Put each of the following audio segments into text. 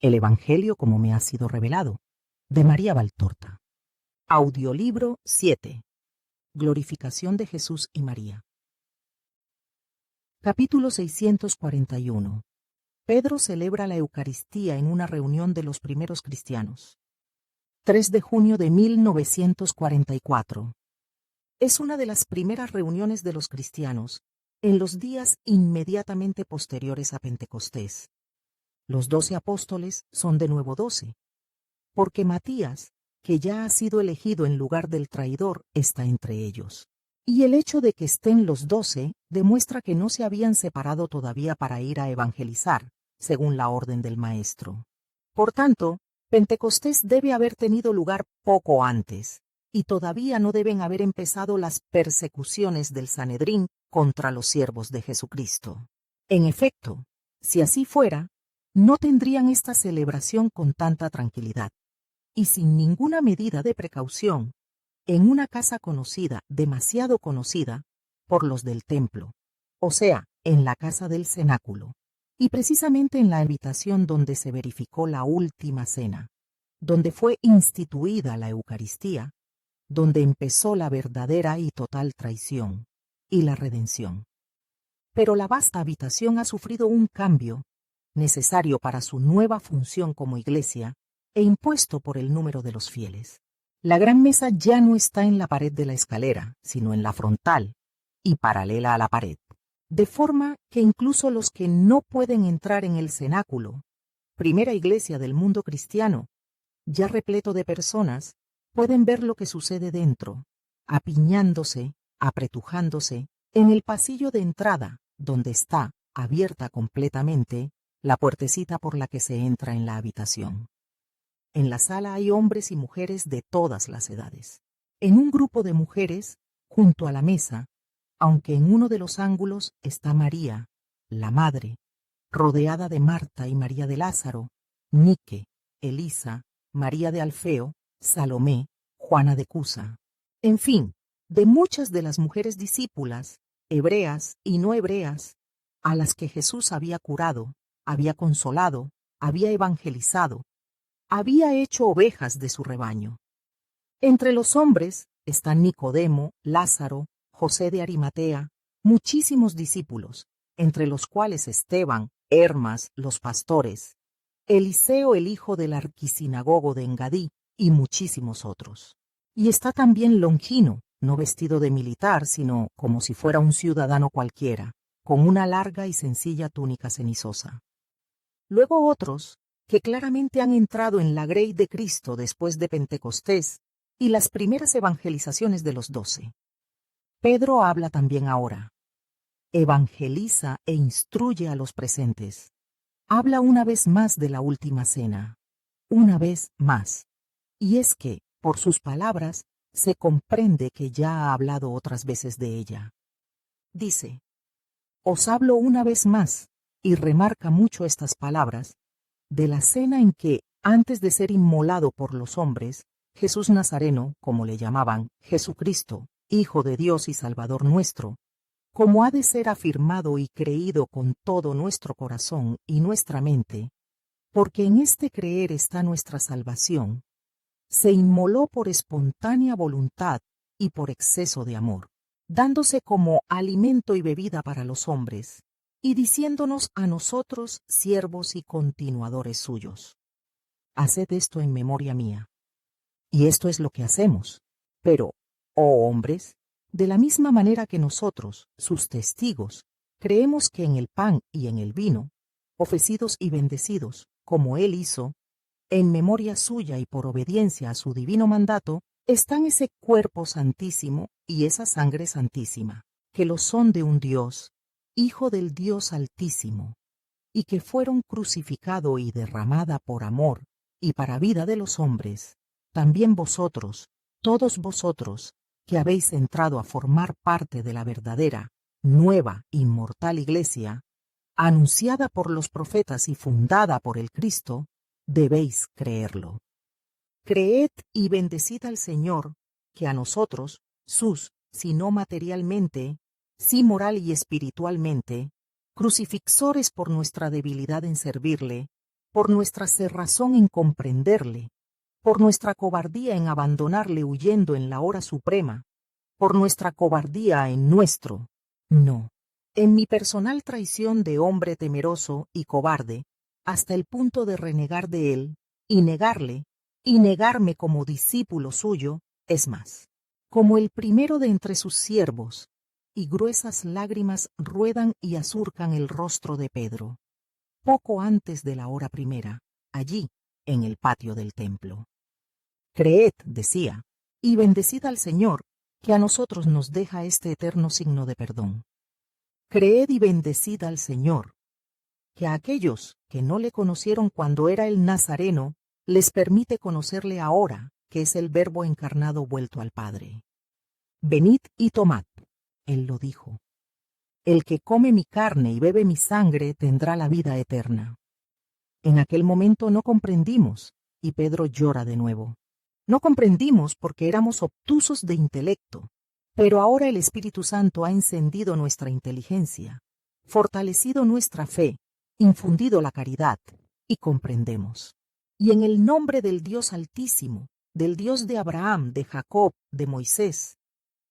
El Evangelio como me ha sido revelado, de María Valtorta. Audiolibro 7. Glorificación de Jesús y María. Capítulo 641. Pedro celebra la Eucaristía en una reunión de los primeros cristianos. 3 de junio de 1944. Es una de las primeras reuniones de los cristianos en los días inmediatamente posteriores a Pentecostés. Los 12 apóstoles son de nuevo 12, porque Matías, que ya ha sido elegido en lugar del traidor, está entre ellos. Y el hecho de que estén los 12 demuestra que no se habían separado todavía para ir a evangelizar, según la orden del Maestro. Por tanto, Pentecostés debe haber tenido lugar poco antes, y todavía no deben haber empezado las persecuciones del Sanedrín contra los siervos de Jesucristo. En efecto, si así fuera, no tendrían esta celebración con tanta tranquilidad, y sin ninguna medida de precaución, en una casa conocida, demasiado conocida, por los del templo, o sea, en la casa del cenáculo, y precisamente en la habitación donde se verificó la última cena, donde fue instituida la Eucaristía, donde empezó la verdadera y total traición, y la redención. Pero la vasta habitación ha sufrido un cambio, necesario para su nueva función como iglesia, e impuesto por el número de los fieles. La gran mesa ya no está en la pared de la escalera, sino en la frontal, y paralela a la pared, de forma que incluso los que no pueden entrar en el cenáculo, primera iglesia del mundo cristiano, ya repleto de personas, pueden ver lo que sucede dentro, apiñándose, apretujándose, en el pasillo de entrada, donde está, abierta completamente, la puertecita por la que se entra en la habitación. En la sala hay hombres y mujeres de todas las edades. En un grupo de mujeres, junto a la mesa, aunque en uno de los ángulos está María, la madre, rodeada de Marta y María de Lázaro, Nike, Elisa, María de Alfeo, Salomé, Juana de Cusa. En fin, de muchas de las mujeres discípulas, hebreas y no hebreas, a las que Jesús había curado, había consolado, había evangelizado, había hecho ovejas de su rebaño. Entre los hombres están Nicodemo, Lázaro, José de Arimatea, muchísimos discípulos, entre los cuales Esteban, Hermas, los pastores, Eliseo el hijo del arquisinagogo de Engadí, y muchísimos otros. Y está también Longino, no vestido de militar, sino como si fuera un ciudadano cualquiera, con una larga y sencilla túnica cenizosa. Luego otros, que claramente han entrado en la grey de Cristo después de Pentecostés y las primeras evangelizaciones de los 12. Pedro habla también ahora. Evangeliza e instruye a los presentes. Habla una vez más de la última cena. Una vez más. Y es que, por sus palabras, se comprende que ya ha hablado otras veces de ella. Dice, os hablo una vez más, y remarca mucho estas palabras, de la cena en que, antes de ser inmolado por los hombres, Jesús Nazareno, como le llamaban, Jesucristo, Hijo de Dios y Salvador nuestro, como ha de ser afirmado y creído con todo nuestro corazón y nuestra mente, porque en este creer está nuestra salvación, se inmoló por espontánea voluntad y por exceso de amor, dándose como alimento y bebida para los hombres, y diciéndonos a nosotros siervos y continuadores suyos. Haced esto en memoria mía. Y esto es lo que hacemos. Pero, oh hombres, de la misma manera que nosotros, sus testigos, creemos que en el pan y en el vino, ofrecidos y bendecidos, como Él hizo, en memoria suya y por obediencia a su divino mandato, están ese cuerpo santísimo y esa sangre santísima, que lo son de un Dios, Hijo del Dios Altísimo, y que fueron crucificado y derramada por amor y para vida de los hombres, también vosotros, todos vosotros, que habéis entrado a formar parte de la verdadera, nueva, inmortal Iglesia, anunciada por los profetas y fundada por el Cristo, debéis creerlo. Creed y bendecid al Señor, que a nosotros, sus, si no materialmente, sí moral y espiritualmente, crucifixores por nuestra debilidad en servirle, por nuestra cerrazón en comprenderle, por nuestra cobardía en abandonarle huyendo en la hora suprema, por nuestra cobardía no, en mi personal traición de hombre temeroso y cobarde, hasta el punto de renegar de él, y negarle, y negarme como discípulo suyo, es más, como el primero de entre sus siervos, y gruesas lágrimas ruedan y azurcan el rostro de Pedro, poco antes de la hora primera, allí, en el patio del templo. Creed, decía, y bendecid al Señor, que a nosotros nos deja este eterno signo de perdón. Creed y bendecid al Señor, que a aquellos que no le conocieron cuando era el Nazareno, les permite conocerle ahora, que es el Verbo encarnado vuelto al Padre. Venid y tomad, él lo dijo. El que come mi carne y bebe mi sangre tendrá la vida eterna. En aquel momento no comprendimos, y Pedro llora de nuevo. No comprendimos porque éramos obtusos de intelecto, pero ahora el Espíritu Santo ha encendido nuestra inteligencia, fortalecido nuestra fe, infundido la caridad, y comprendemos. Y en el nombre del Dios Altísimo, del Dios de Abraham, de Jacob, de Moisés,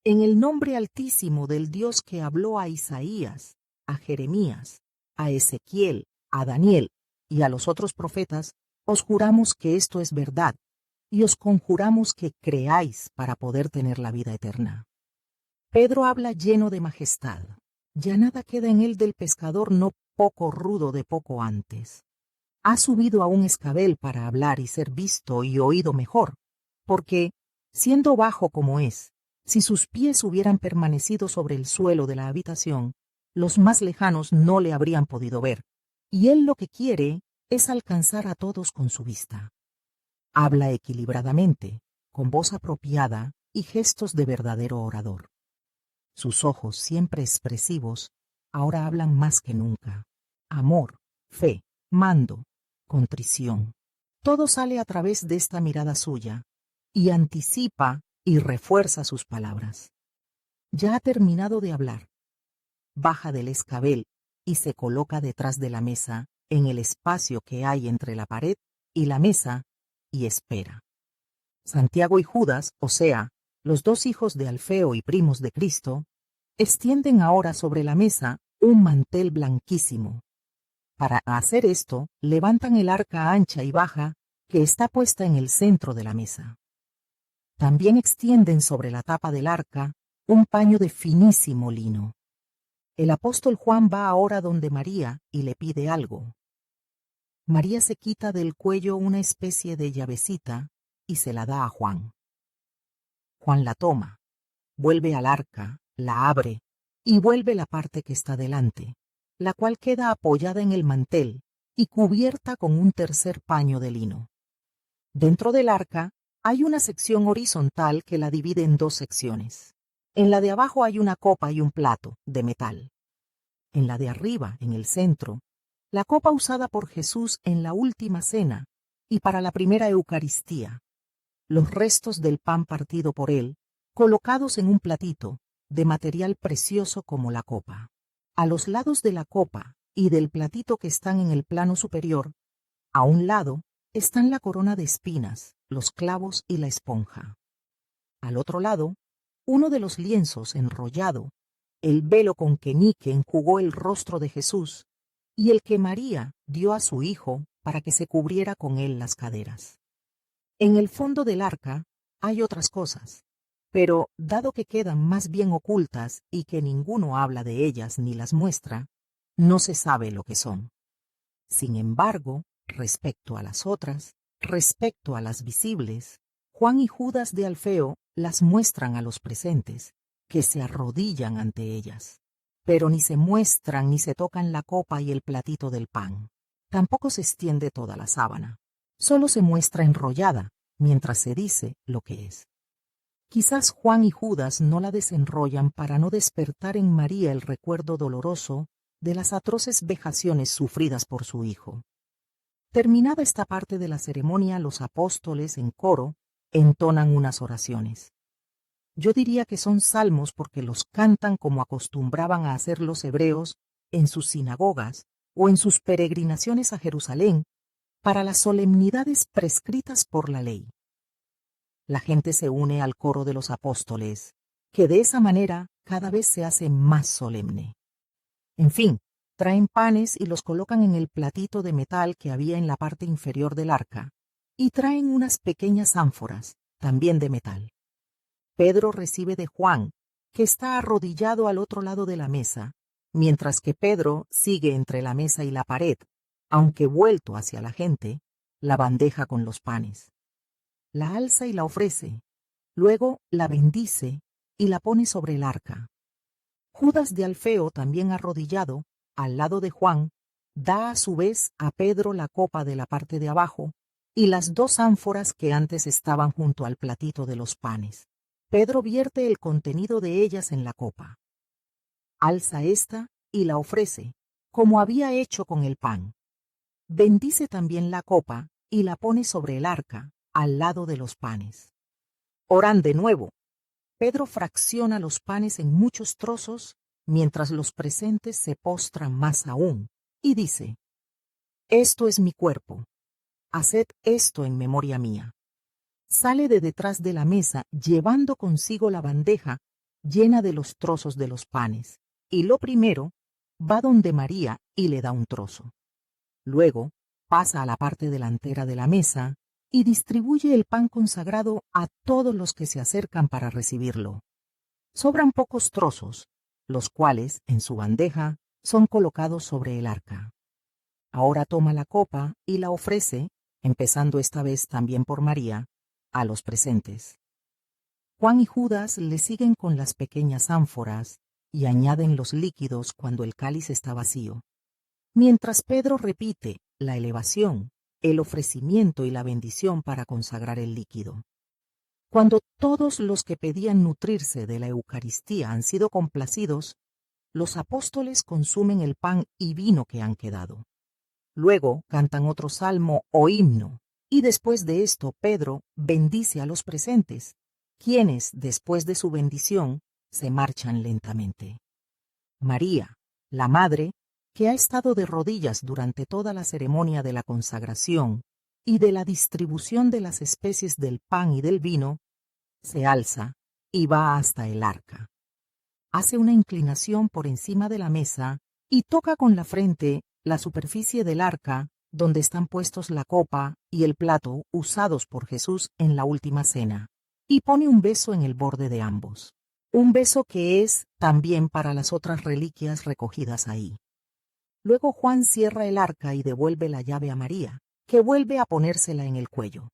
en el nombre altísimo del Dios que habló a Isaías, a Jeremías, a Ezequiel, a Daniel y a los otros profetas, os juramos que esto es verdad, y os conjuramos que creáis para poder tener la vida eterna. Pedro habla lleno de majestad. Ya nada queda en él del pescador no poco rudo de poco antes. Ha subido a un escabel para hablar y ser visto y oído mejor, porque, siendo bajo como es, si sus pies hubieran permanecido sobre el suelo de la habitación, los más lejanos no le habrían podido ver, y él lo que quiere es alcanzar a todos con su vista. Habla equilibradamente, con voz apropiada y gestos de verdadero orador. Sus ojos, siempre expresivos, ahora hablan más que nunca. Amor, fe, mando, contrición. Todo sale a través de esta mirada suya, y anticipa y refuerza sus palabras. Ya ha terminado de hablar. Baja del escabel y se coloca detrás de la mesa, en el espacio que hay entre la pared y la mesa, y espera. Santiago y Judas, o sea, los dos hijos de Alfeo y primos de Cristo, extienden ahora sobre la mesa un mantel blanquísimo. Para hacer esto, levantan el arca ancha y baja que está puesta en el centro de la mesa. También extienden sobre la tapa del arca un paño de finísimo lino. El apóstol Juan va ahora donde María y le pide algo. María se quita del cuello una especie de llavecita y se la da a Juan. Juan la toma, vuelve al arca, la abre y vuelve la parte que está delante, la cual queda apoyada en el mantel y cubierta con un tercer paño de lino. Dentro del arca hay una sección horizontal que la divide en dos secciones. En la de abajo hay una copa y un plato, de metal. En la de arriba, en el centro, la copa usada por Jesús en la última cena y para la primera Eucaristía. Los restos del pan partido por él, colocados en un platito, de material precioso como la copa. A los lados de la copa y del platito que están en el plano superior, a un lado, están la corona de espinas, los clavos y la esponja. Al otro lado, uno de los lienzos enrollado, el velo con que Nike enjugó el rostro de Jesús, y el que María dio a su hijo para que se cubriera con él las caderas. En el fondo del arca hay otras cosas, pero dado que quedan más bien ocultas y que ninguno habla de ellas ni las muestra, no se sabe lo que son. Sin embargo, respecto a las otras, respecto a las visibles, Juan y Judas de Alfeo las muestran a los presentes, que se arrodillan ante ellas. Pero ni se muestran ni se tocan la copa y el platito del pan. Tampoco se extiende toda la sábana. Solo se muestra enrollada, mientras se dice lo que es. Quizás Juan y Judas no la desenrollan para no despertar en María el recuerdo doloroso de las atroces vejaciones sufridas por su hijo. Terminada esta parte de la ceremonia, los apóstoles, en coro, entonan unas oraciones. Yo diría que son salmos porque los cantan como acostumbraban a hacer los hebreos en sus sinagogas o en sus peregrinaciones a Jerusalén para las solemnidades prescritas por la ley. La gente se une al coro de los apóstoles, que de esa manera cada vez se hace más solemne. En fin, traen panes y los colocan en el platito de metal que había en la parte inferior del arca, y traen unas pequeñas ánforas, también de metal. Pedro recibe de Juan, que está arrodillado al otro lado de la mesa, mientras que Pedro sigue entre la mesa y la pared, aunque vuelto hacia la gente, la bandeja con los panes. La alza y la ofrece, luego la bendice y la pone sobre el arca. Judas de Alfeo, también arrodillado, al lado de Juan, da a su vez a Pedro la copa de la parte de abajo y las 2 ánforas que antes estaban junto al platito de los panes. Pedro vierte el contenido de ellas en la copa. Alza esta y la ofrece, como había hecho con el pan. Bendice también la copa y la pone sobre el arca, al lado de los panes. Oran de nuevo. Pedro fracciona los panes en muchos trozos, mientras los presentes se postran más aún, y dice: «Esto es mi cuerpo. Haced esto en memoria mía». Sale de detrás de la mesa, llevando consigo la bandeja llena de los trozos de los panes, y lo primero, va donde María y le da un trozo. Luego, pasa a la parte delantera de la mesa y distribuye el pan consagrado a todos los que se acercan para recibirlo. Sobran pocos trozos, los cuales, en su bandeja, son colocados sobre el arca. Ahora toma la copa y la ofrece, empezando esta vez también por María, a los presentes. Juan y Judas le siguen con las pequeñas ánforas y añaden los líquidos cuando el cáliz está vacío, mientras Pedro repite la elevación, el ofrecimiento y la bendición para consagrar el líquido. Cuando todos los que pedían nutrirse de la Eucaristía han sido complacidos, los apóstoles consumen el pan y vino que han quedado. Luego cantan otro salmo o himno, y después de esto Pedro bendice a los presentes, quienes, después de su bendición, se marchan lentamente. María, la madre, que ha estado de rodillas durante toda la ceremonia de la consagración y de la distribución de las especies del pan y del vino, se alza y va hasta el arca. Hace una inclinación por encima de la mesa y toca con la frente la superficie del arca donde están puestos la copa y el plato usados por Jesús en la última cena, y pone un beso en el borde de ambos. Un beso que es también para las otras reliquias recogidas ahí. Luego Juan cierra el arca y devuelve la llave a María, que vuelve a ponérsela en el cuello.